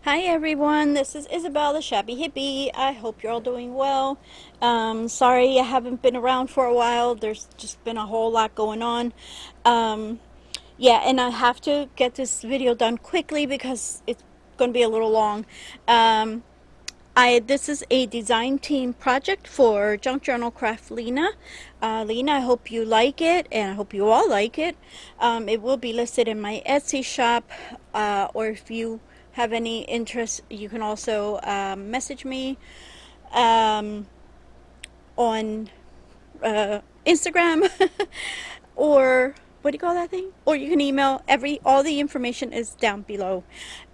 Hi everyone, this is Isabel, the Shabby Hippie. I hope you're all doing well. Sorry I haven't been around for a while. There's just been a whole lot going on. Um, yeah, and I have to get this video done quickly because it's going to be a little long. Um, this is a design team project for Junk Journal Craft Lena. Lena, I hope you like it, and I hope you all like it. It will be listed in my Etsy shop, or if you have any interest, you can also message me um, on Instagram or what do you call that thing? Or you can email. All the information is down below.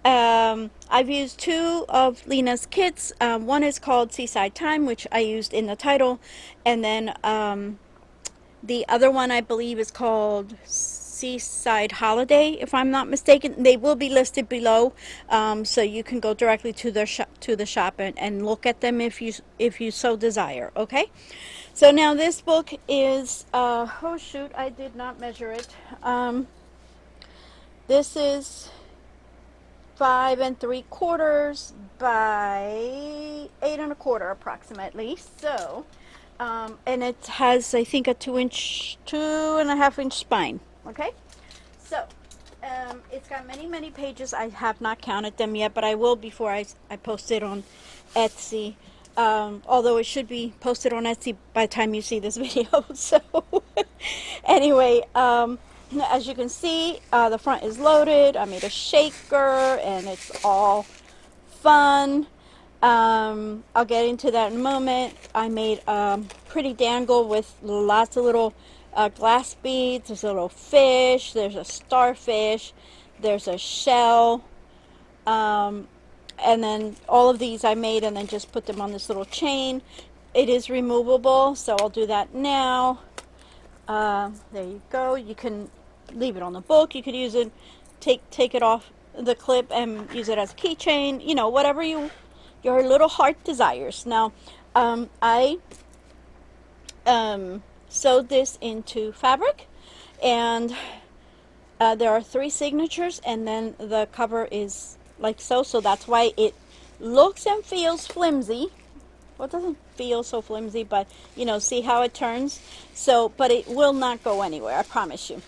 I've used two of Lena's kits. One is called Seaside Time, which I used in the title, and then the other one I believe is called Seaside Holiday, if I'm not mistaken. They will be listed below, so you can go directly to the shop and look at them if you so desire. Okay. So now this book is oh shoot, I did not measure it. This is 5 3/4 by 8 1/4 approximately. So and it has, I think, a 2.5 inch spine. Okay, so it's got many pages. I have not counted them yet, but I will before I post it on Etsy. Although it should be posted on Etsy by the time you see this video. So anyway, as you can see, the front is loaded. I made a shaker, and it's all fun. I'll get into that in a moment. I made a pretty dangle with lots of little glass beads. There's a little fish. There's a starfish. There's a shell. And then all of these I made and then just put them on this little chain. It is removable, so I'll do that now. There you go. You can leave it on the book. You could use it, take it off the clip and use it as a keychain. You know, whatever your little heart desires. Now, I sewed this into fabric, and there are 3 signatures, and then the cover is like so. So that's why it looks and feels flimsy. Well, it doesn't feel so flimsy, but you know, see how it turns. So, but it will not go anywhere, I promise you.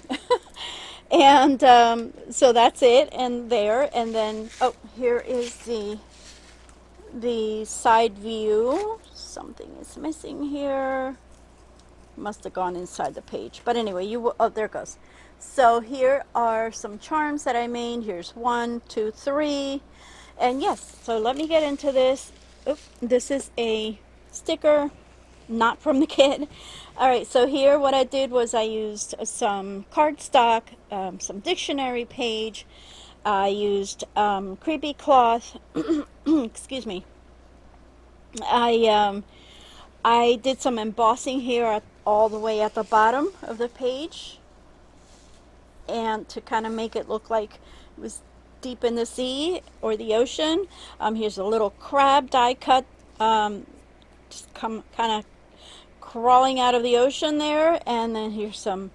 And so that's it, and there, and then oh, here is the side view. Something is missing here. Must have gone inside the page, but anyway, you will, oh, there it goes. So here are some charms that I made. Here's 1 2 3, and yes, so let me get into this. Oops, this is a sticker, not from the kit. All right, so here what I did was I used some cardstock, some dictionary page. I used creepy cloth. Excuse me. I did some embossing here all the way at the bottom of the page, and to kind of make it look like it was deep in the sea or the ocean. Here's a little crab die cut, just kind of crawling out of the ocean there, and then here's some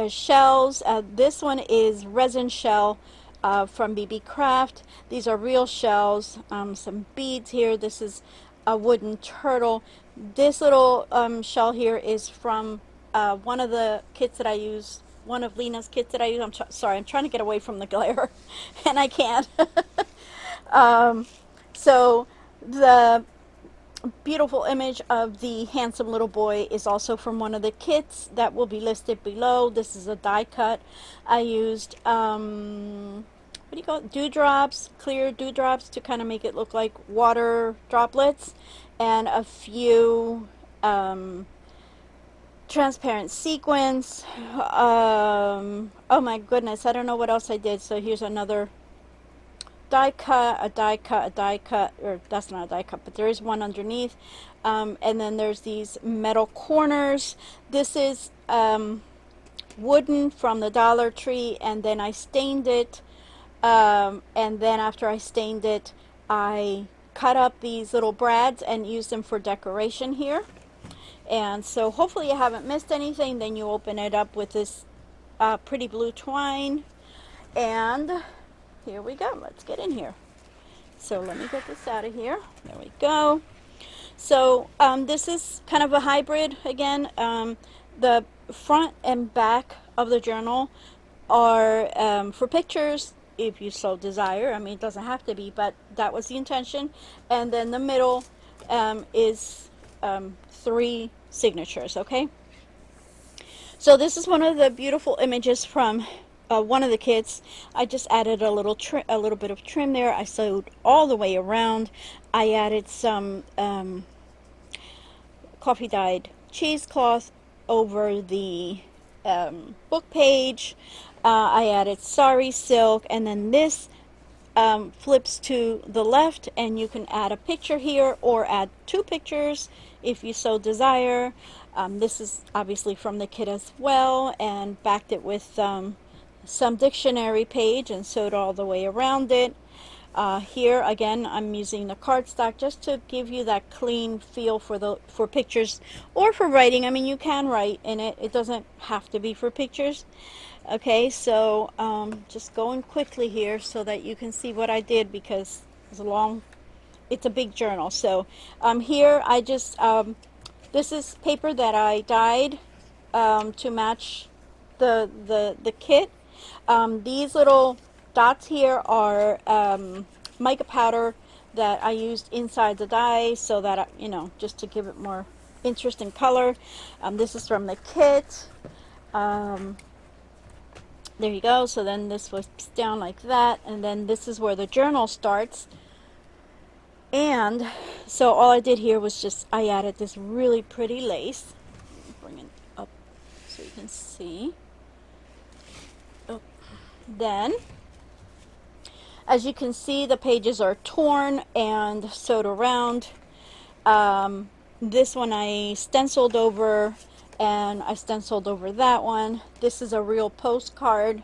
shells. This one is resin shell from BB Craft. These are real shells. Some beads here. This is a wooden turtle. This little shell here is from one of the kits that I use, one of Lena's kits that I use. Sorry, I'm trying to get away from the glare, and I can't. So the beautiful image of the handsome little boy is also from one of the kits that will be listed below. This is a die cut. I used what do you call it? Dewdrops, clear dewdrops, to kind of make it look like water droplets, and a few transparent sequins. Oh my goodness, I don't know what else I did. So here's another die cut, a die cut, a die cut, or that's not a die cut, but there is one underneath. And then there's these metal corners. This is wooden from the Dollar Tree, and then I stained it. And then after I stained it, I cut up these little brads and used them for decoration here. And so hopefully you haven't missed anything. Then you open it up with this pretty blue twine, and here we go. Let's get in here. So let me get this out of here. There we go. So this is kind of a hybrid again. The front and back of the journal are for pictures if you so desire. I mean, it doesn't have to be, but that was the intention. And then the middle is 3 signatures, okay? So this is one of the beautiful images from one of the kits. I just added a little bit of trim there. I sewed all the way around. I added some coffee dyed cheesecloth over the book page. I added sari silk, and then this flips to the left, and you can add a picture here or add 2 pictures if you so desire. This is obviously from the kit as well, and backed it with some dictionary page and sewed all the way around it. Here again, I'm using the cardstock just to give you that clean feel for pictures or for writing. I mean, you can write in it. It doesn't have to be for pictures. Okay, so just going quickly here so that you can see what I did, because it's a big journal. So here I just this is paper that I dyed to match the kit. These little dots here are mica powder that I used inside the die, so that just to give it more interest and color. This is from the kit. There you go. So then this was down like that, and then this is where the journal starts. And so all I did here was just I added this really pretty lace. Bring it up so you can see. Oh. Then, as you can see, the pages are torn and sewed around. This one I stenciled over, and I stenciled over that one. This is a real postcard.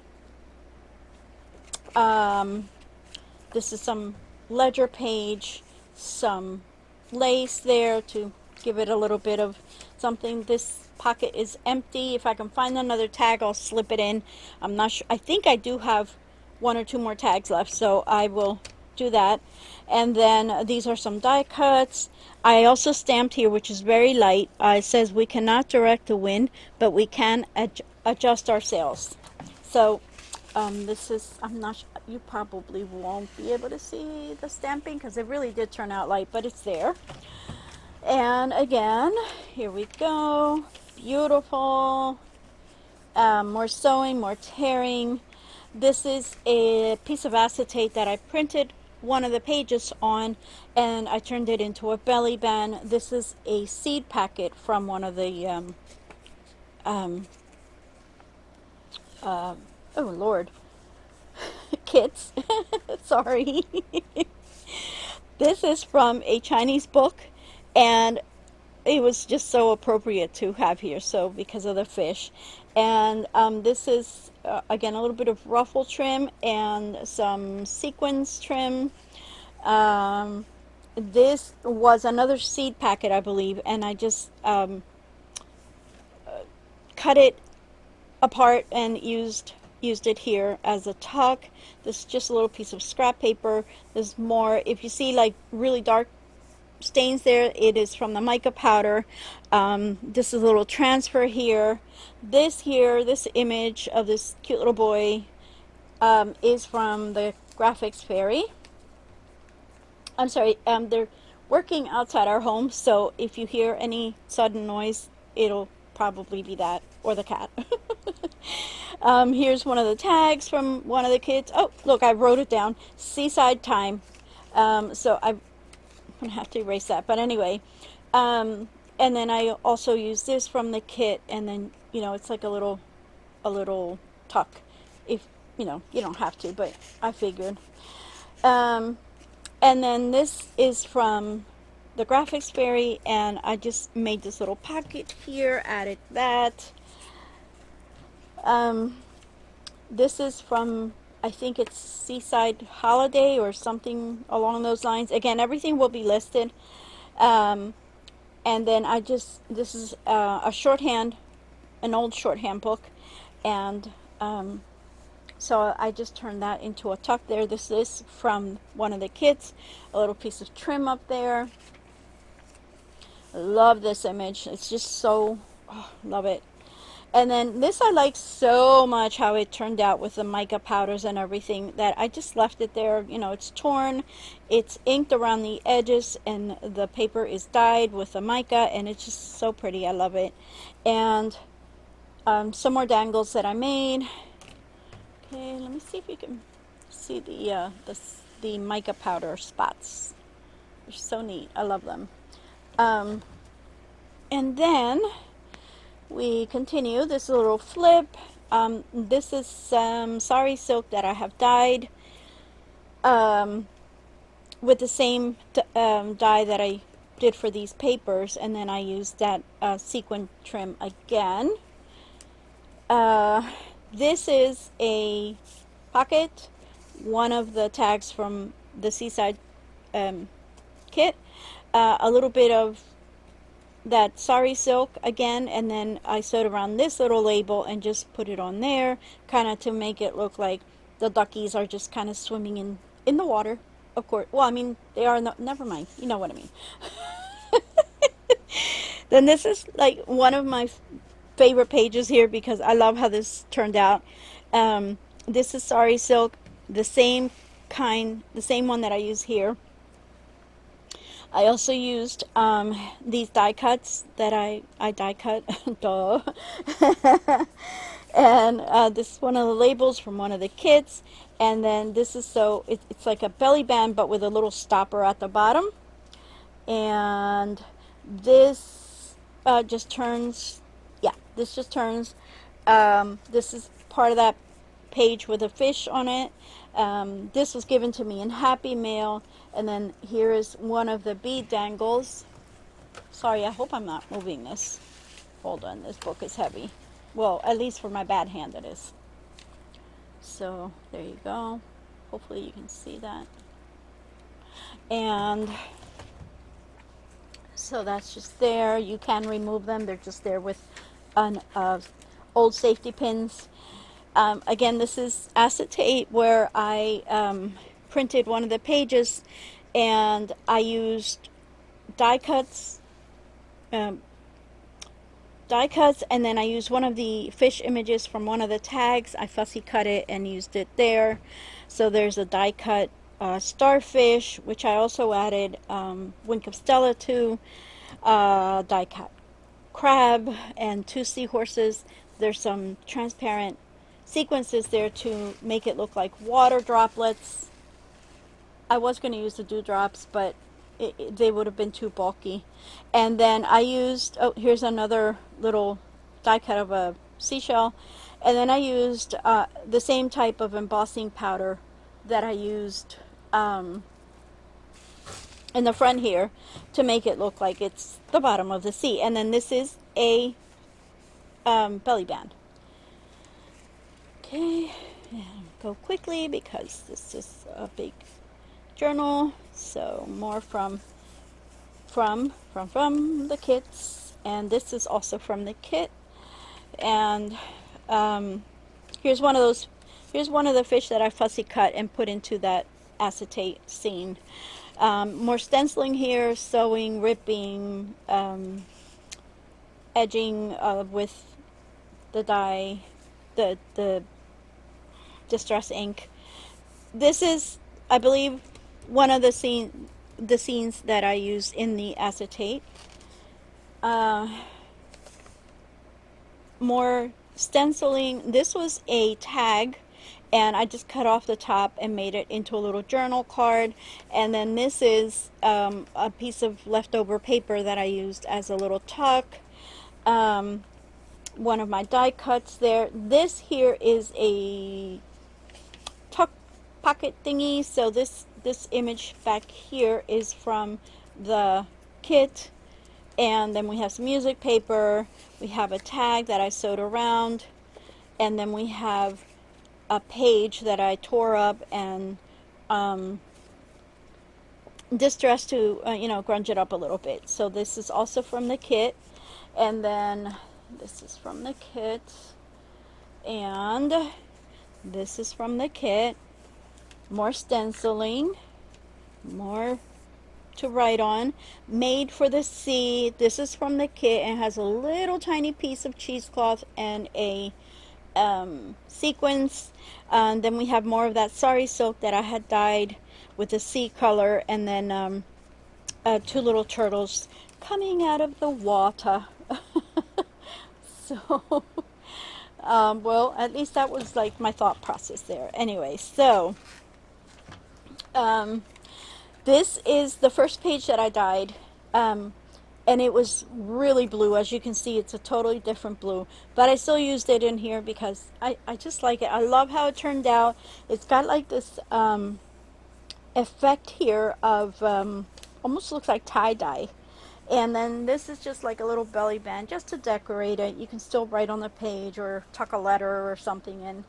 This is some ledger page, some lace there to give it a little bit of something. This pocket is empty. If I can find another tag, I'll slip it in. I'm not sure. I think I do have 1 or 2 more tags left, so I will do that. And then these are some die cuts. I also stamped here, which is very light. It says we cannot direct the wind, but we can adjust our sails. So this is, I'm not sure, you probably won't be able to see the stamping because it really did turn out light, but it's there. And again, here we go. Beautiful. More sewing, more tearing. This is a piece of acetate that I printed one of the pages on, and I turned it into a belly band. This is a seed packet from one of the oh Lord, kits. Sorry. This is from a Chinese book, and it was just so appropriate to have here, so because of the fish. And this is again a little bit of ruffle trim and some sequins trim. This was another seed packet, I believe, and I just cut it apart and used it here as a tuck. This is just a little piece of scrap paper. There's more. If you see like really dark stains there, it is from the mica powder. This is a little transfer here. This image of this cute little boy is from the graphics fairy. I'm sorry, they're working outside our home, so if you hear any sudden noise, it'll probably be that or the cat. Here's one of the tags from one of the kids. Oh, look, I wrote it down. Seaside Time. So I'm gonna have to erase that, but anyway. And then I also use this from the kit, and then it's like a little tuck. If you don't have to, but I figured. And then this is from the graphics fairy, and I just made this little pocket here, added that. This is from, I think it's Seaside Holiday or something along those lines. Again, everything will be listed. And then this is a shorthand, an old shorthand book, and So I just turned that into a tuck there. This is from one of the kits, a little piece of trim up there. Love this image. It's just so, oh, love it. And then this I like so much how it turned out with the mica powders and everything that I just left it there. You know, it's torn, it's inked around the edges, and the paper is dyed with the mica, and it's just so pretty. I love it. And some more dangles that I made. Okay, let me see if you can see the mica powder spots. They're so neat. I love them. And then we continue this little flip. This is some sari silk that I have dyed with the same dye that I did for these papers, and then I used that sequin trim again. This is a pocket, one of the tags from the Seaside kit, a little bit of that sari silk again, and then I sewed around this little label and just put it on there, kind of to make it look like the duckies are just kind of swimming in the water. Of course, well, I mean, they are, no, never mind, you know what I mean. Then this is like one of my favorite pages here because I love how this turned out. This is sari silk, the same kind, the same one that I use here. I also used these die cuts that I die cut, duh. And this is one of the labels from one of the kits. And then this is it's like a belly band but with a little stopper at the bottom. And this just turns, yeah, this just turns. This is part of that page with a fish on it. This was given to me in Happy Mail. And then here is one of the bead dangles. Sorry, I hope I'm not moving this. Hold on, this book is heavy. Well, at least for my bad hand it is. So there you go. Hopefully you can see that. And so that's just there. You can remove them. They're just there with an old safety pins. Again, this is acetate where I printed one of the pages, and I used die cuts, and then I used one of the fish images from one of the tags. I fussy cut it and used it there. So there's a die cut starfish, which I also added Wink of Stella to, die cut crab, and 2 seahorses. There's some transparent sequences there to make it look like water droplets. I was going to use the dewdrops, but they would have been too bulky. And then I used, oh, here's another little die cut of a seashell. And then I used the same type of embossing powder that I used in the front here to make it look like it's the bottom of the sea. And then this is a belly band. Okay, and go quickly because this is a big journal. So more from the kits, and this is also from the kit. And here's one of those. Here's one of the fish that I fussy cut and put into that acetate scene. More stenciling here, sewing, ripping, edging with the dye, the distress ink. This is, I believe, one of the scenes that I used in the acetate. More stenciling. This was a tag, and I just cut off the top and made it into a little journal card. And then this is a piece of leftover paper that I used as a little tuck. One of my die cuts there. This here is a tuck pocket thingy. So this image back here is from the kit. And then we have some music paper. We have a tag that I sewed around. And then we have a page that I tore up and distressed to, grunge it up a little bit. So this is also from the kit. And then this is from the kit. And This is from the kit. More stenciling, more to write on. Made for the sea. This is from the kit and has a little tiny piece of cheesecloth and a sequins. Then we have more of that sari silk that I had dyed with the sea color, and then two little turtles coming out of the water. So, well, at least that was like my thought process there. Anyway, so um, this is the first page that I dyed. And it was really blue. As you can see, it's a totally different blue, but I still used it in here because I just like it. I love how it turned out. It's got like this effect here of almost looks like tie-dye. And then this is just like a little belly band just to decorate it. You can still write on the page or tuck a letter or something in.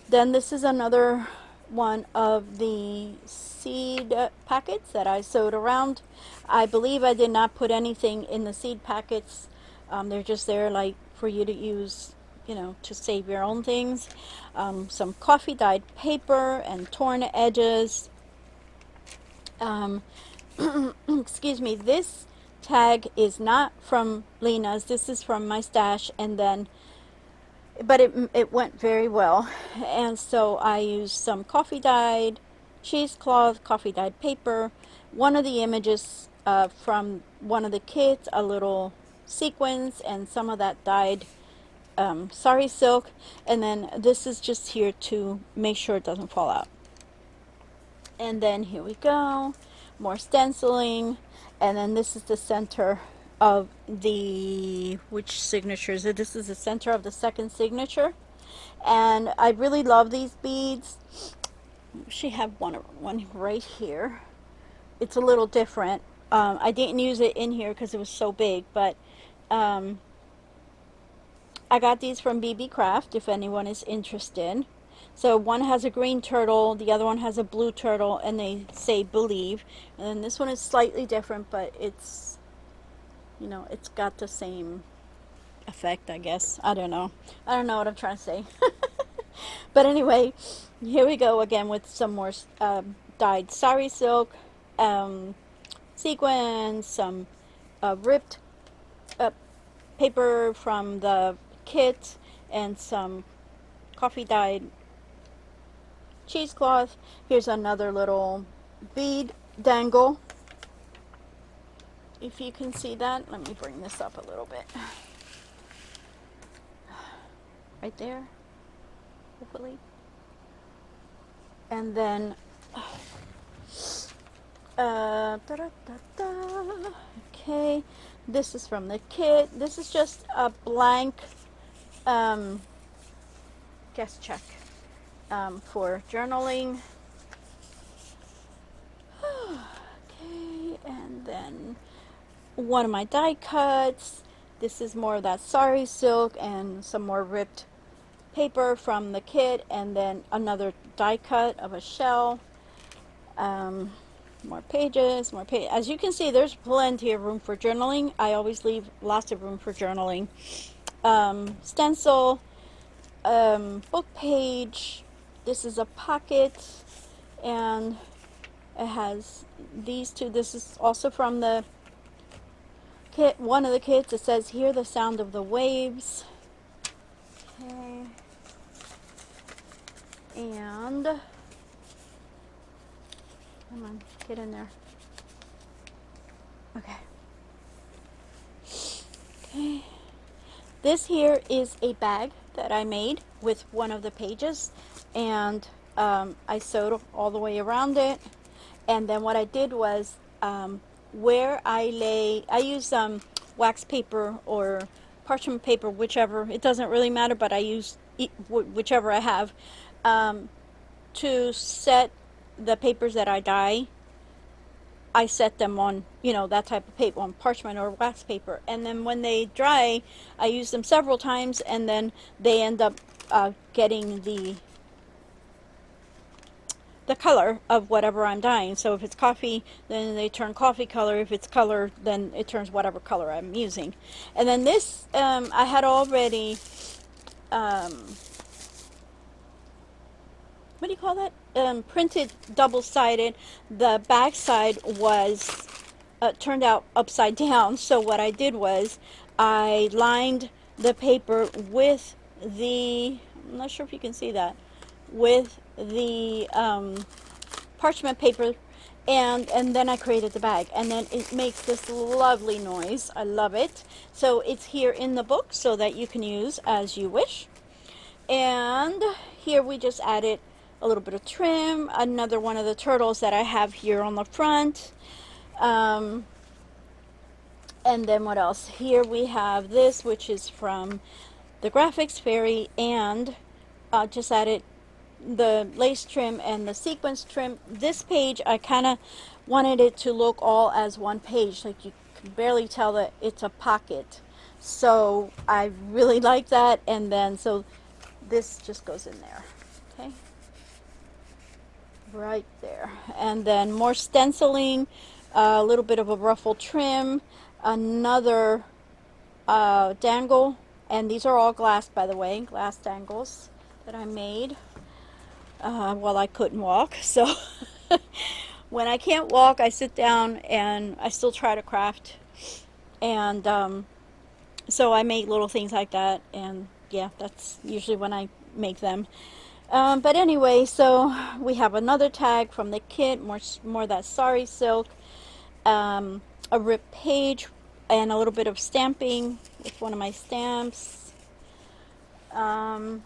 Then this is another one of the seed packets that I sewed around. I believe I did not put anything in the seed packets. They're just there like for you to use, you know, to save your own things. Some coffee dyed paper and torn edges. Excuse me, this tag is not from Lena's. This is from my stash, and then but it went very well, and so I used some coffee dyed cheesecloth, coffee dyed paper, one of the images from one of the kits, a little sequins, and some of that dyed sari silk, and then this is just here to make sure it doesn't fall out. And then here we go, more stenciling, and then this is the center of the, which signature is it? This is the center of the second signature, and I really love these beads. She had one right here. It's a little different. I didn't use it in here because it was so big, but I got these from BB Craft if anyone is interested. So one has a green turtle, the other one has a blue turtle, and they say believe. And then this one is slightly different, but it's, you know, it's got the same effect, I guess. I don't know. I don't know what I'm trying to say. But anyway, here we go again with some more dyed sari silk, sequins, some ripped paper from the kit, and some coffee dyed cheesecloth. Here's another little bead dangle. If you can see that, let me bring this up a little bit. Right there, hopefully. And then okay, this is from the kit. This is just a blank guest check for journaling. Okay, and then one of my die cuts. This is more of that sari silk and some more ripped paper from the kit, and then another die cut of a shell. More pages, more pages. As you can see, there's plenty of room for journaling. I always leave lots of room for journaling. Stencil, book page. This is a pocket, and it has these two. This is also from the kit, one of the kits. It says, "Hear the sound of the waves." Okay. And come on, get in there. Okay. Okay. This here is a bag that I made with one of the pages, and I sewed all the way around it. And then what I did was where I use wax paper or parchment paper, whichever. It doesn't really matter, but I use whichever I have to set the papers that I dye. I set them on, you know, that type of paper, on parchment or wax paper, and then when they dry, I use them several times, and then they end up getting the color of whatever I'm dyeing. So if it's coffee, then they turn coffee color. If it's color, then it turns whatever color I'm using. And then this I had already what do you call that? Printed double-sided. The back side was turned out upside down. So what I did was I lined the paper with the, I'm not sure if you can see that, with the parchment paper, and then I created the bag, and then it makes this lovely noise. I love it. So it's here in the book so that you can use as you wish. And here we just added a little bit of trim, another one of the turtles that I have here on the front. And then what else? Here we have this, which is from the Graphics Fairy, and just added the lace trim and the sequence trim. This page, I kind of wanted it to look all as one page, like you can barely tell that it's a pocket. So I really like that, and then so this just goes in there, okay, right there. And then more stenciling, a little bit of a ruffle trim, another dangle, and these are all glass, by the way, glass dangles that I made while I couldn't walk. So when I can't walk, I sit down and I still try to craft, and so I make little things like that, and yeah, that's usually when I make them. But anyway, so we have another tag from the kit, more of that sari silk, a ripped page, and a little bit of stamping with one of my stamps, a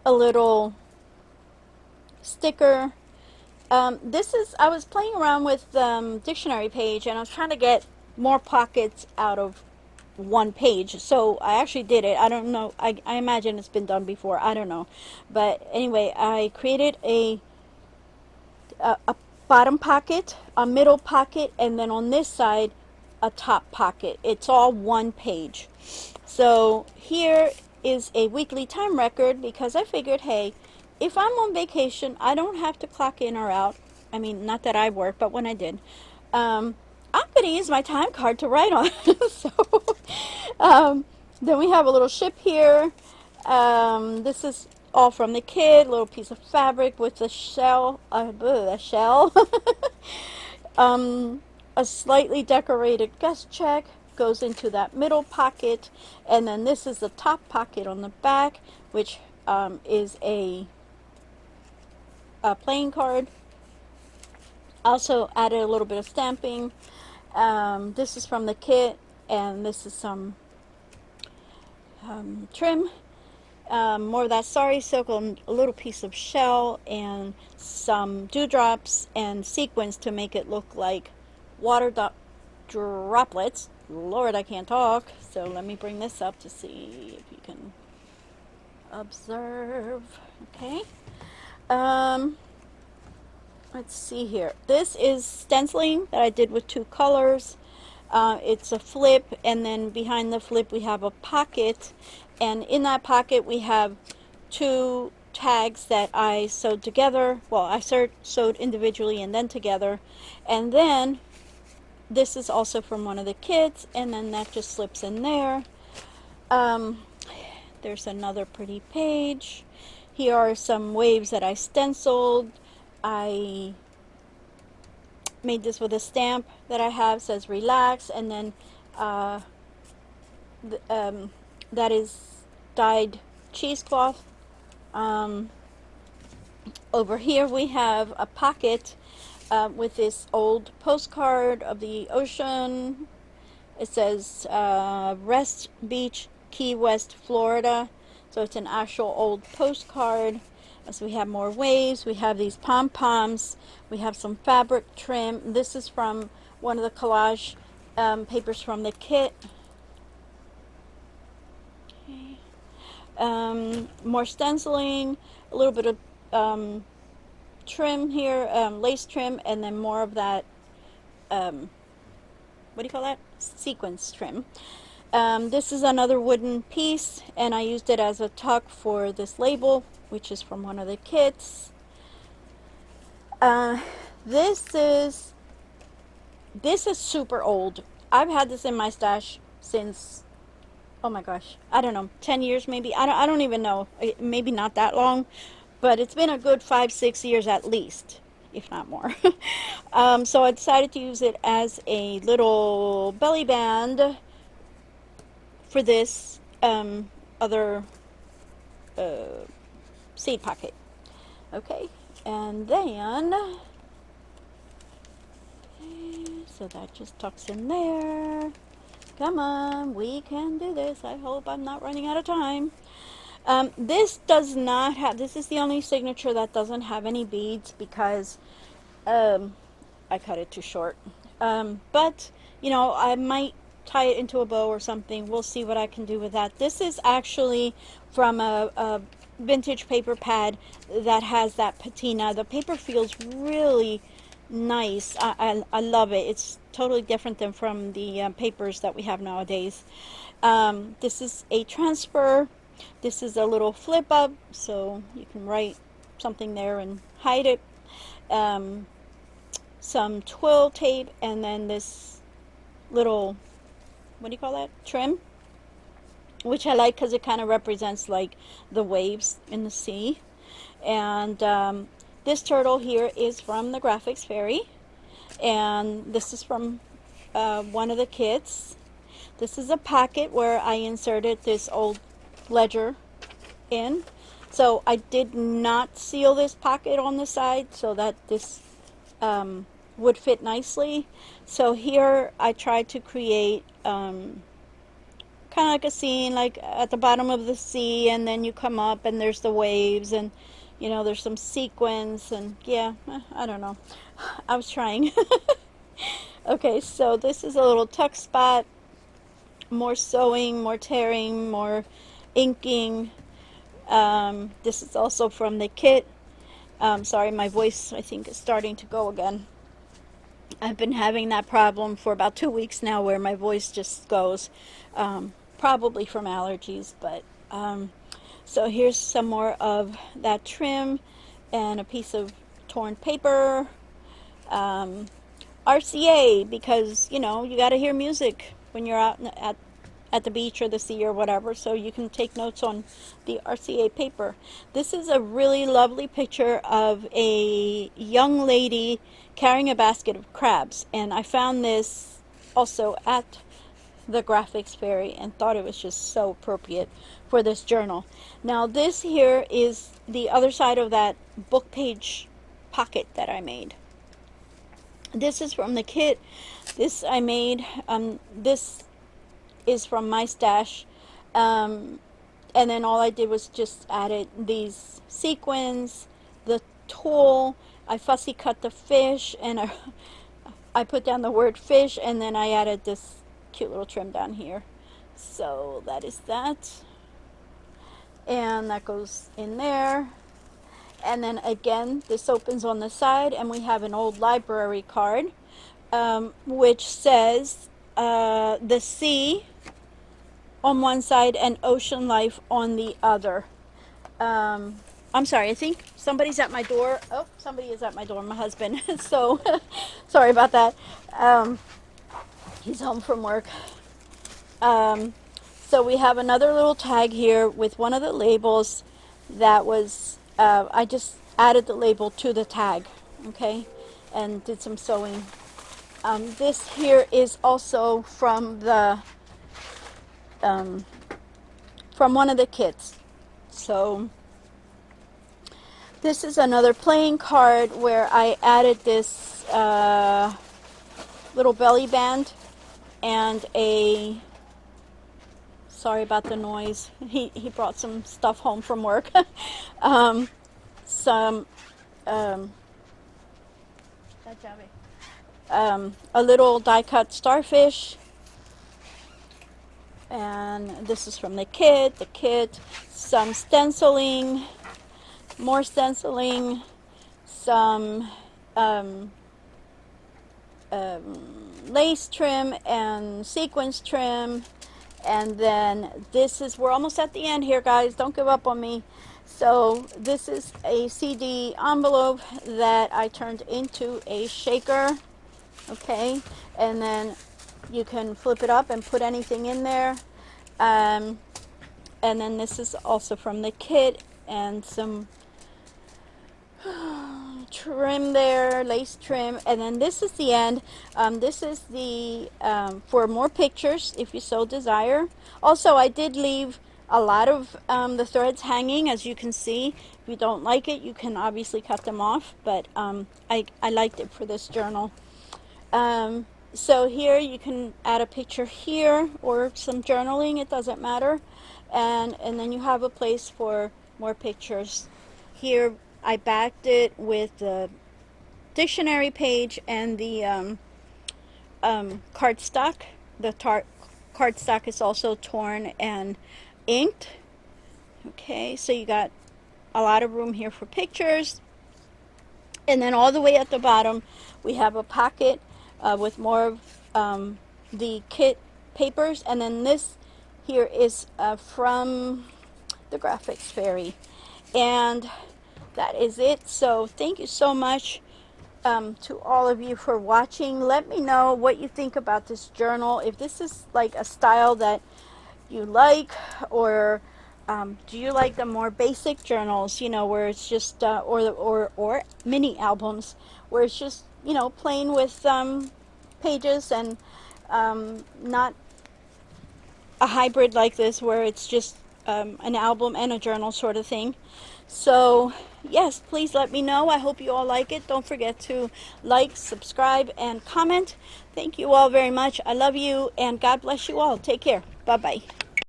little sticker. This is, I was playing around with dictionary page, and I was trying to get more pockets out of one page. So I actually did it. I don't know. I imagine it's been done before. I don't know. But anyway, I created a bottom pocket, a middle pocket, and then on this side, a top pocket. It's all one page. So here is a weekly time record, because I figured, hey, if I'm on vacation, I don't have to clock in or out. I mean, not that I work, but when I did. I'm going to use my time card to write on. So then we have a little ship here. This is all from the kid, a little piece of fabric with a shell, a slightly decorated gust check goes into that middle pocket, and then this is the top pocket on the back, which is a playing card. Also added a little bit of stamping. This is from the kit, and this is some trim. More of that sari silk, a little piece of shell, and some dewdrops and sequins to make it look like water droplets. Lord, I can't talk. So let me bring this up to see if you can observe. Okay. Let's see here. This is stenciling that I did with two colors. It's a flip, and then behind the flip we have a pocket, and in that pocket we have two tags that I sewed together. Well, I sewed individually and then together, and then this is also from one of the kits, and then that just slips in there. There's another pretty page. Here are some waves that I stenciled. I made this with a stamp that I have, says relax, and then that is dyed cheesecloth. Over here we have a pocket with this old postcard of the ocean. It says Rest Beach, Key West, Florida. So it's an actual old postcard. So we have more waves. We have these pom-poms. We have some fabric trim. This is from one of the collage papers from the kit. Okay. More stenciling, a little bit of trim here, lace trim, and then more of that, what do you call that? Sequence trim. This is another wooden piece, and I used it as a tuck for this label, which is from one of the kits. This is super old. I've had this in my stash since, oh my gosh, I don't know, 10 years maybe. I don't even know. Maybe not that long, but it's been a good 5, 6 years at least, if not more. So I decided to use it as a little belly band for this other seed pocket. Okay, and then, so that just tucks in there. Come on, we can do this. I hope I'm not running out of time. This does not have, this is the only signature that doesn't have any beads because I cut it too short. But, you know, I might tie it into a bow or something. We'll see what I can do with that. This is actually from a vintage paper pad that has that patina. The paper feels really nice. I love it. It's totally different than from the papers that we have nowadays. This is a transfer. This is a little flip up, so you can write something there and hide it. Some twill tape, and then this little, what do you call that? Trim, which I like because it kind of represents like the waves in the sea. And this turtle here is from the Graphics Fairy, and this is from one of the kits. This is a pocket where I inserted this old ledger in. So I did not seal this pocket on the side so that this would fit nicely. So here I tried to create kind of like a scene, like at the bottom of the sea, and then you come up and there's the waves, and you know, there's some sequins, and yeah, I don't know. I was trying. Okay, so this is a little tuck spot. More sewing, more tearing, more inking. This is also from the kit. Sorry, my voice, I think, is starting to go again. I've been having that problem for about 2 weeks now where my voice just goes, probably from allergies, but so here's some more of that trim and a piece of torn paper. RCA, because, you know, you got to hear music when you're out at the beach or the sea or whatever, so you can take notes on the RCA paper. This is a really lovely picture of a young lady carrying a basket of crabs, and I found this also at the Graphics Fairy and thought it was just so appropriate for this journal. Now this here is the other side of that book page pocket that I made. This is from the kit. This I made. This is from my stash. And then all I did was just added these sequins, the tulle. I fussy cut the fish, and I put down the word fish, and then I added this cute little trim down here. So that is that. And that goes in there. And then again, this opens on the side, and we have an old library card, which says the sea on one side and ocean life on the other. I'm sorry, I think somebody's at my door. Oh, somebody is at my door, my husband. So, sorry about that. He's home from work. So we have another little tag here with one of the labels that was, I just added the label to the tag, okay, and did some sewing. This here is also from the, from one of the kits. So this is another playing card where I added this little belly band and a, sorry about the noise, he brought some stuff home from work. A little die cut starfish, and this is from the kit, some stenciling, more stenciling, some lace trim and sequins trim, and then this is, we're almost at the end here, guys, don't give up on me. So this is a CD envelope that I turned into a shaker, okay, and then you can flip it up and put anything in there. And then this is also from the kit, and some trim there, lace trim, and then this is the end. This is the for more pictures if you so desire. Also, I did leave a lot of the threads hanging, as you can see. If you don't like it, you can obviously cut them off, but I liked it for this journal. So here you can add a picture here or some journaling, it doesn't matter. And then you have a place for more pictures. Here I backed it with the dictionary page and the cardstock. The cardstock is also torn and inked. Okay, so you got a lot of room here for pictures. And then all the way at the bottom we have a pocket with more of the kit papers, and then this here is from the Graphics Fairy, and that is it. So thank you so much to all of you for watching. Let me know what you think about this journal, if this is like a style that you like, or do you like the more basic journals, you know, where it's just or mini albums where it's just, you know, plain with pages, and not a hybrid like this where it's just an album and a journal sort of thing. So yes, please let me know. I hope you all like it. Don't forget to like, subscribe, and comment. Thank you all very much. I love you, and God bless you all. Take care. Bye bye.